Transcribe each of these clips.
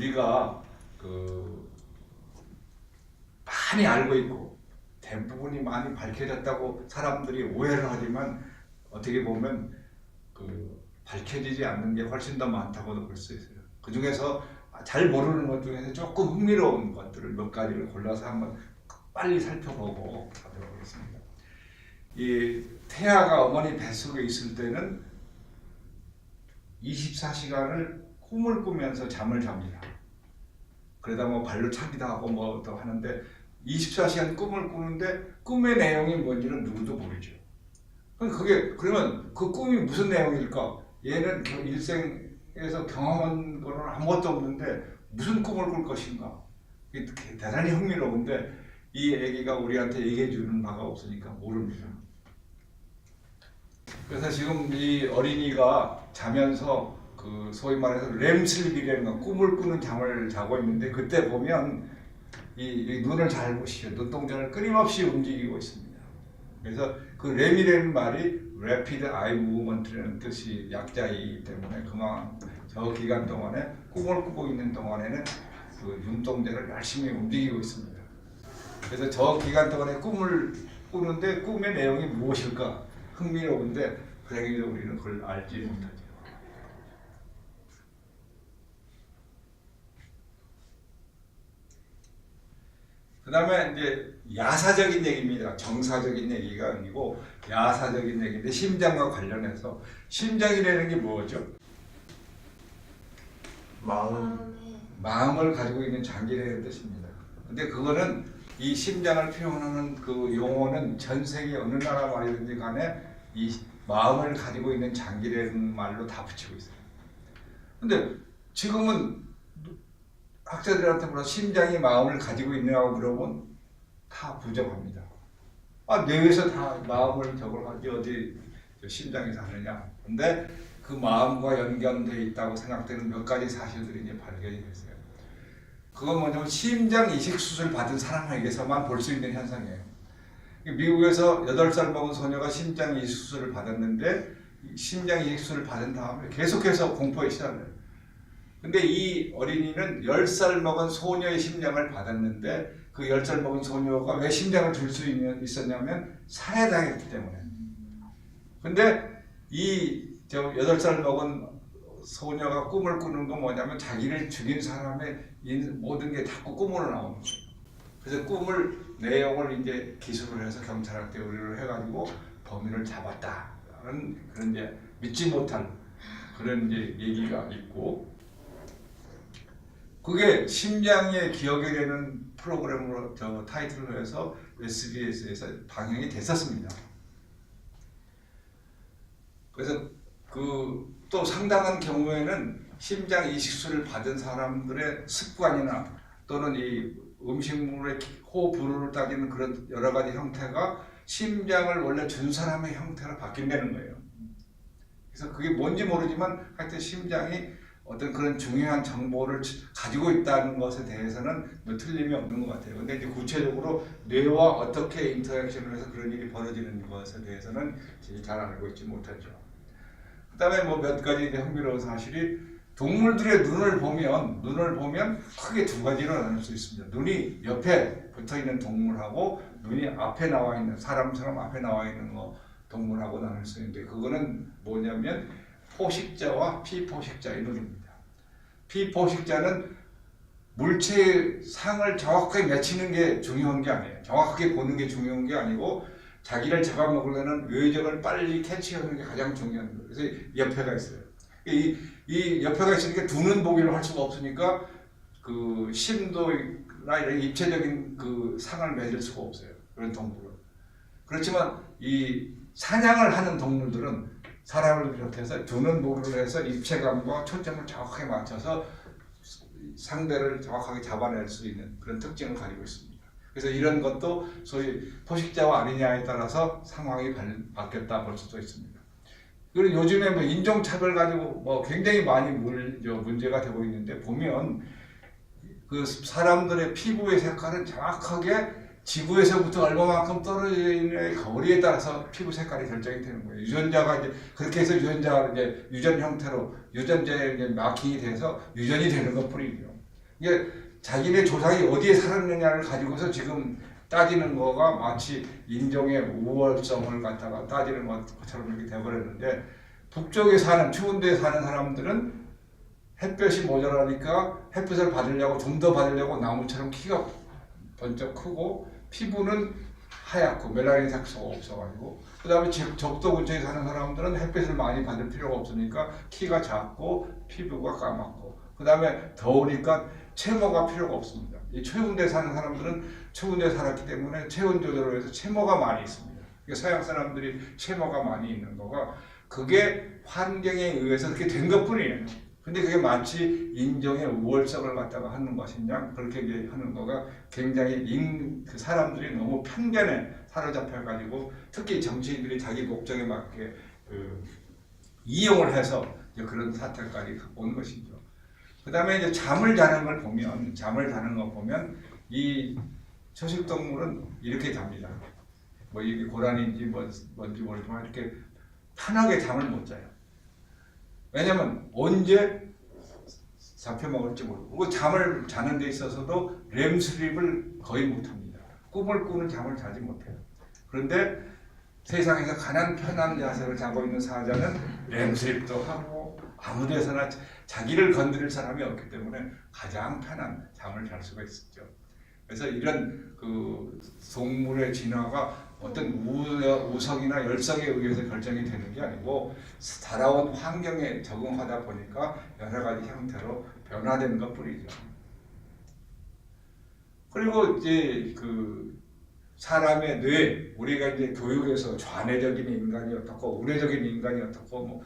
우리가 그 많이 알고 있고 대부분이 많이 밝혀졌다고 사람들이 오해를 하지만 어떻게 보면 그 밝혀지지 않는 게 훨씬 더 많다고도 볼 수 있어요. 그 중에서 잘 모르는 것 중에서 조금 흥미로운 것들을 몇 가지를 골라서 한번 빨리 살펴보고 가도록 하겠습니다. 이 태아가 어머니 뱃속에 있을 때는 24시간을 꿈을 꾸면서 잠을 잡니다. 그러다 뭐 발로 차기도 하고 뭐 또 하는데 24시간 꿈을 꾸는데 꿈의 내용이 뭔지는 누구도 모르죠. 그러면 그 꿈이 무슨 내용일까? 얘는 일생에서 경험한 거는 아무것도 없는데 무슨 꿈을 꿀 것인가? 이게 대단히 흥미로운데 이 얘기가 우리한테 얘기해 주는 바가 없으니까 모릅니다. 그래서 지금 이 어린이가 자면서 그 소위 말해서 렘슬립이라는 거, 꿈을 꾸는 잠을 자고 있는데 그때 보면 이 눈을 잘 보시죠. 눈동자를 끊임없이 움직이고 있습니다. 그래서 그 렘이라는 말이 Rapid Eye Movement라는 뜻이 약자이기 때문에 그만 저 기간 동안에 꿈을 꾸고 있는 동안에는 그 눈동자를 열심히 움직이고 있습니다. 그래서 저 기간 동안에 꿈을 꾸는데 꿈의 내용이 무엇일까 흥미로운데 그러기도 우리는 그걸 알지 못하죠. 그 다음에 이제 야사적인 얘기입니다. 정사적인 얘기가 아니고 야사적인 얘기인데 심장과 관련해서 심장이라는 게 뭐죠? 마음을 가지고 있는 장기라는 뜻입니다. 근데 그거는 이 심장을 표현하는 그 용어는 전 세계 어느 나라 말이든지 간에 이 마음을 가지고 있는 장기라는 말로 다 붙이고 있어요. 근데 지금은 학자들한테 물어 심장이 마음을 가지고 있느냐고 물어보면 다 부정합니다. 뇌에서 다 마음을 저걸 하지 어디 심장에서 하느냐. 근데 그 마음과 연관되어 있다고 생각되는 몇 가지 사실들이 이제 발견이 됐어요. 그건 뭐냐면 심장 이식 수술 받은 사람에게서만 볼 수 있는 현상이에요. 미국에서 8살 먹은 소녀가 심장 이식 수술을 받았는데 심장 이식 수술을 받은 다음에 계속해서 공포에 시달려요. 근데 이 어린이는 10살 먹은 소녀의 심장을 받았는데 그 10살 먹은 소녀가 왜 심장을 줄 수 있었냐면 살해당했기 때문에. 근데 이 8살 먹은 소녀가 꿈을 꾸는 건 뭐냐면 자기를 죽인 사람의 모든 게 자꾸 꿈으로 나오는 거예요. 그래서 꿈을 내용을 이제 기술을 해서 경찰한테 의뢰를 해가지고 범인을 잡았다는 그런 이제 믿지 못할 그런 이제 얘기가 있고, 그게 심장의 기억이 되는 프로그램으로 타이틀로 해서 SBS에서 방영이 됐었습니다. 그래서 또 상당한 경우에는 심장 이식술을 받은 사람들의 습관이나 또는 이 음식물의 호흡 분호를 따지는 그런 여러 가지 형태가 심장을 원래 준 사람의 형태로 바뀐다는 거예요. 그래서 그게 뭔지 모르지만 하여튼 심장이 어떤 그런 중요한 정보를 가지고 있다는 것에 대해서는 뭐 틀림이 없는 것 같아요. 근데 이제 구체적으로 뇌와 어떻게 인터랙션을 해서 그런 일이 벌어지는 것에 대해서는 잘 알고 있지 못하죠. 그 다음에 뭐 몇 가지 이제 흥미로운 사실이 동물들의 눈을 보면 크게 두 가지로 나눌 수 있습니다. 눈이 옆에 붙어 있는 동물하고 눈이 앞에 나와 있는 사람처럼 앞에 나와 있는 동물하고 나눌 수 있는데 그거는 뭐냐면 포식자와 피포식자의 눈입니다. 피포식자는 물체의 상을 정확하게 맺히는 게 중요한 게 아니에요. 정확하게 보는 게 중요한 게 아니고 자기를 잡아먹으려는 외적을 빨리 캐치하는 게 가장 중요한 거예요. 그래서 옆에가 있어요. 이 옆에가 있으니까 두 눈 보기를 할 수가 없으니까 그 심도나 이런 입체적인 그 상을 맺을 수가 없어요. 그런 동물은. 그렇지만 이 사냥을 하는 동물들은 사람을 비롯해서 두 눈 보기를 해서 입체감과 초점을 정확하게 맞춰서 상대를 정확하게 잡아낼 수 있는 그런 특징을 가지고 있습니다. 그래서 이런 것도 소위 포식자와 아니냐에 따라서 상황이 바뀌었다 볼 수도 있습니다. 그리고 요즘에 뭐 인종차별 가지고 뭐 굉장히 많이 문제가 되고 있는데 보면 그 사람들의 피부의 색깔은 정확하게 지구에서부터 얼마만큼 떨어져 있는 거리에 따라서 피부 색깔이 결정이 되는 거예요. 유전자가 이제 그렇게 해서 유전자가 이제 유전 형태로 유전자에 이제 마킹이 돼서 유전이 되는 것뿐이죠. 이게 자기네 조상이 어디에 살았느냐를 가지고서 지금 따지는 거가 마치 인종의 우월성을 갖다가 따지는 것처럼 이렇게 돼버렸는데, 북쪽에 사는, 추운 데에 사는 사람들은 햇볕이 모자라니까 햇빛을 받으려고, 좀 더 받으려고 나무처럼 키가 번쩍 크고, 피부는 하얗고 멜라닌 색소가 없어가지고, 그 다음에 적도 근처에 사는 사람들은 햇빛을 많이 받을 필요가 없으니까 키가 작고 피부가 까맣고, 그 다음에 더우니까 채모가 필요가 없습니다. 이 추운 데 사는 사람들은 추운 데 살았기 때문에 체온 조절을 해서 채모가 많이 있습니다. 그러니까 서양 사람들이 채모가 많이 있는 거가, 그게 환경에 의해서 그렇게 된 것뿐이에요. 근데 그게 마치 인종의 우월성을 갖다가 하는 것이냐, 그렇게 이제 하는 거가 굉장히 그 사람들이 너무 편견에 사로잡혀가지고, 특히 정치인들이 자기 목적에 맞게 이용을 해서 이제 그런 사태까지 온 것이죠. 그 다음에 이제 잠을 자는 걸 보면, 이 초식동물은 이렇게 잡니다. 뭐 이게 고라니인지 뭔지 모르지만 이렇게 편하게 잠을 못 자요. 왜냐면 언제 잡혀먹을지 모르고, 그리고 잠을 자는 데 있어서도 렘슬립을 거의 못합니다. 꿈을 꾸는 잠을 자지 못해요. 그런데 세상에서 가장 편한 자세를 자고 있는 사자는 렘슬립도 하고 아무 데서나 자기를 건드릴 사람이 없기 때문에 가장 편한 잠을 잘 수가 있었죠. 그래서 이런 그 동물의 진화가 어떤 우성이나 열성에 의해서 결정이 되는 게 아니고, 살아온 환경에 적응하다 보니까 여러 가지 형태로 변화되는 것뿐이죠. 그리고 이제 그 사람의 뇌, 우리가 이제 교육에서 좌뇌적인 인간이 어떻고 우뇌적인 인간이 어떻고, 뭐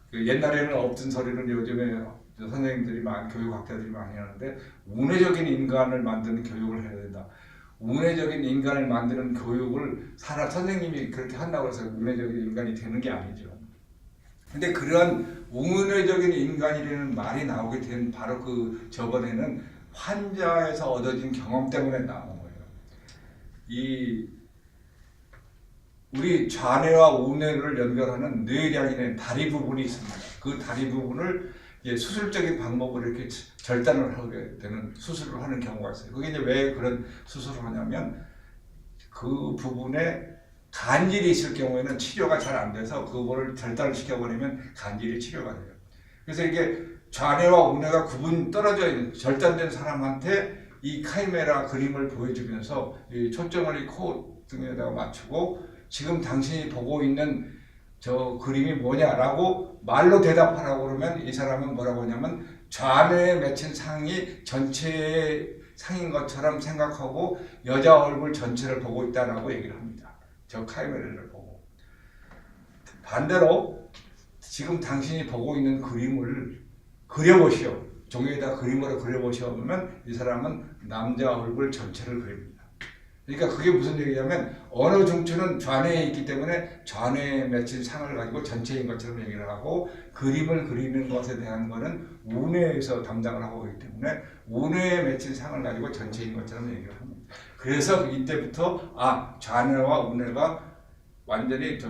그 옛날에는 없던 소리는 요즘에 선생님들이 교육학자들이 많이 하는데, 우뇌적인 인간을 만드는 교육을 해야 된다. 우뇌적인 인간을 만드는 교육을 선생님이 그렇게 한다고 해서 우뇌적인 인간이 되는 게 아니죠. 근데 그런 우뇌적인 인간이라는 말이 나오게 된 바로 그 저번에는 환자에서 얻어진 경험 때문에 나온 거예요. 우리 좌뇌와 우뇌를 연결하는 뇌량이라는 다리 부분이 있습니다. 그 다리 부분을 수술적인 방법으로 이렇게 절단을 하게 되는 수술을 하는 경우가 있어요. 그게 이제 왜 그런 수술을 하냐면, 그 부분에 간질이 있을 경우에는 치료가 잘 안 돼서 그거를 절단을 시켜버리면 간질이 치료가 돼요. 그래서 이게 좌뇌와 우뇌가 떨어져 있는 절단된 사람한테 이 카이메라 그림을 보여주면서 이 초점을 이 코 등에다가 맞추고, 지금 당신이 보고 있는 저 그림이 뭐냐라고 말로 대답하라고 그러면, 이 사람은 뭐라고 하냐면 좌뇌에 맺힌 상이 전체의 상인 것처럼 생각하고 여자 얼굴 전체를 보고 있다라고 얘기를 합니다. 저 카이메라를 보고. 반대로 지금 당신이 보고 있는 그림을 그려보시오. 종이에다 그림으로 그려보시오 하면 이 사람은 남자 얼굴 전체를 그립니다. 그러니까 그게 무슨 얘기냐면, 언어 중추는 좌뇌에 있기 때문에 좌뇌에 맺힌 상을 가지고 전체인 것처럼 얘기를 하고, 그림을 그리는 것에 대한 거는 우뇌에서 담당을 하고 있기 때문에 우뇌에 맺힌 상을 가지고 전체인 것처럼 얘기를 합니다. 그래서 이때부터 좌뇌와 우뇌가 완전히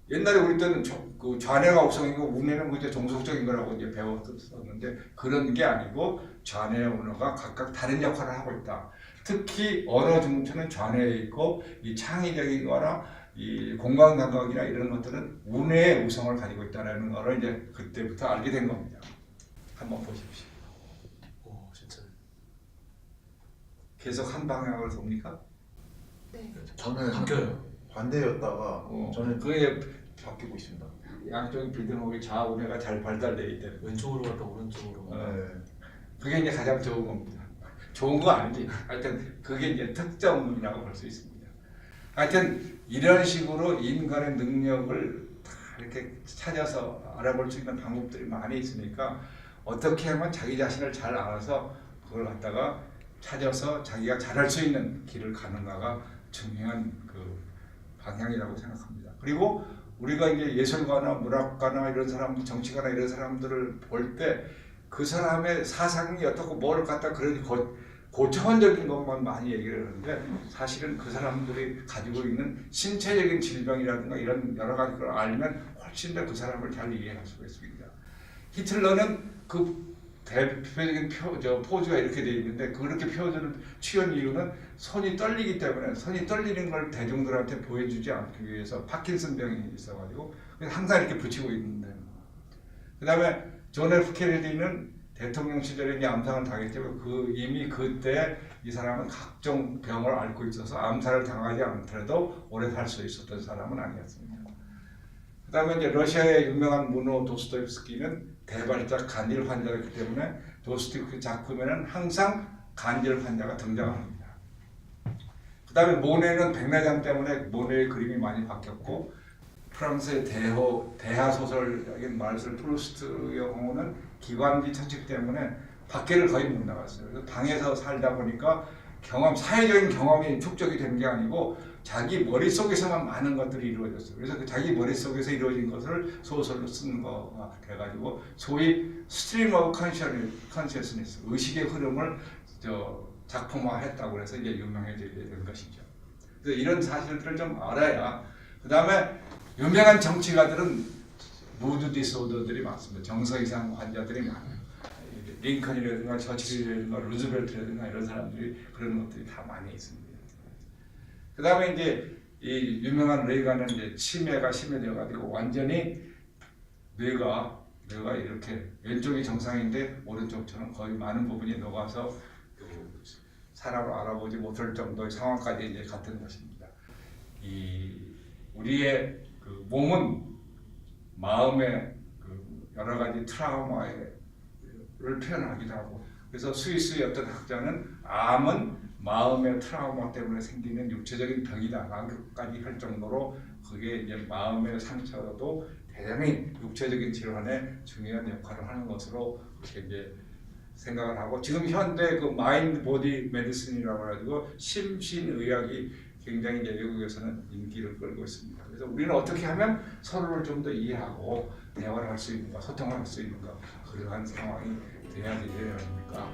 옛날에 우리 때는 그 좌뇌가 우성이고 우뇌는 이제 종속적인 거라고 이제 배웠었는데, 그런 게 아니고 좌뇌와 우뇌가 각각 다른 역할을 하고 있다. 특히 언어 중추는 좌뇌에 있고, 이 창의적인 거나 이 공간 감각이나 이런 것들은 우뇌의 우성을 가지고 있다는 거를 이제 그때부터 알게 된 겁니다. 한번 보십시오. 오, 진짜. 계속 한 방향으로 돕니까? 네. 저는 바뀌어요. 반대였다가 저는 그게 바뀌고 있습니다. 양쪽이 비등하게 좌우뇌가 잘 발달되어 있대요. 왼쪽으로 갔다 오른쪽으로. 네. 그게 이제 가장 좋은 겁니다. 좋은 거 아니지. 하여튼 그게 이제 특정이라고 볼 수 있습니다. 하여튼 이런 식으로 인간의 능력을 다 이렇게 찾아서 알아볼 수 있는 방법들이 많이 있으니까, 어떻게 하면 자기 자신을 잘 알아서 그걸 갖다가 찾아서 자기가 잘할 수 있는 길을 가는가가 중요한 그 방향이라고 생각합니다. 그리고 우리가 이제 예술가나 문학가나 이런 사람들, 정치가나 이런 사람들을 볼 때 그 사람의 사상이 어떻고 뭐를 갖다 그런 고차원적인 것만 많이 얘기를 하는데, 사실은 그 사람들이 가지고 있는 신체적인 질병이라든가 이런 여러 가지 걸 알면 훨씬 더 그 사람을 잘 이해할 수가 있습니다. 히틀러는 그 대표적인 포즈가 이렇게 돼 있는데 그렇게 표현을 취한 이유는 손이 떨리기 때문에 손이 떨리는 걸 대중들한테 보여주지 않기 위해서 파킨슨 병이 있어가지고 그래서 항상 이렇게 붙이고 있는데 그다음에 존 F 케네디는 대통령 시절에 이제 암살을 당했지만 이미 그때 이 사람은 각종 병을 앓고 있어서 암살을 당하지 않더라도 오래 살 수 있었던 사람은 아니었습니다. 그다음에 이제 러시아의 유명한 문호 도스토옙스키는 대발작 간질 환자였기 때문에 도스토옙스키 작품에는 항상 간질 환자가 등장합니다. 그다음에 모네는 백내장 때문에 모네의 그림이 많이 바뀌었고 프랑스의 대하 소설적인 말셀 프루스트의 경우는 기관지 천식 때문에 밖에를 거의 못 나갔어요. 그래서 방에서 살다 보니까 사회적인 경험이 축적이 된 게 아니고 자기 머릿속에서만 많은 것들이 이루어졌어요. 그래서 그 자기 머릿속에서 이루어진 것을 소설로 쓴 거가 돼가지고 소위 스트림 오브 컨시어스니스 의식의 흐름을 작품화했다고 해서 이제 유명해지게 된 것이죠. 그래서 이런 사실들을 좀 알아야 그 다음에 유명한 정치가들은 무드 디소더들이 많습니다. 정서 이상 환자들이 많아요. 링컨이라든가 처칠이라든가 루즈벨트라든가 이런 사람들이 그런 것들이 다 많이 있습니다. 그 다음에 이제 이 유명한 레이간은 이제 치매가 심해져가지고 완전히 뇌가 이렇게 왼쪽이 정상인데 오른쪽처럼 거의 많은 부분이 녹아서 사람을 알아보지 못할 정도의 상황까지 이제 갔던 것입니다. 우리의 몸은 마음의 여러 가지 트라우마를 표현하기도 하고 그래서 스위스의 어떤 학자는 암은 마음의 트라우마 때문에 생기는 육체적인 병이다라고까지 할 정도로 그게 이제 마음의 상처도 대단히 육체적인 질환에 중요한 역할을 하는 것으로 그렇게 이제 생각을 하고 지금 현대 마인드 보디 메디슨이라고 해가지고 심신의학이 굉장히 이제 외국에서는 인기를 끌고 있습니다. 그래서 우리는 어떻게 하면 서로를 좀 더 이해하고 대화를 할 수 있는가, 소통을 할 수 있는가 그러한 상황이 돼야 되지 않습니까?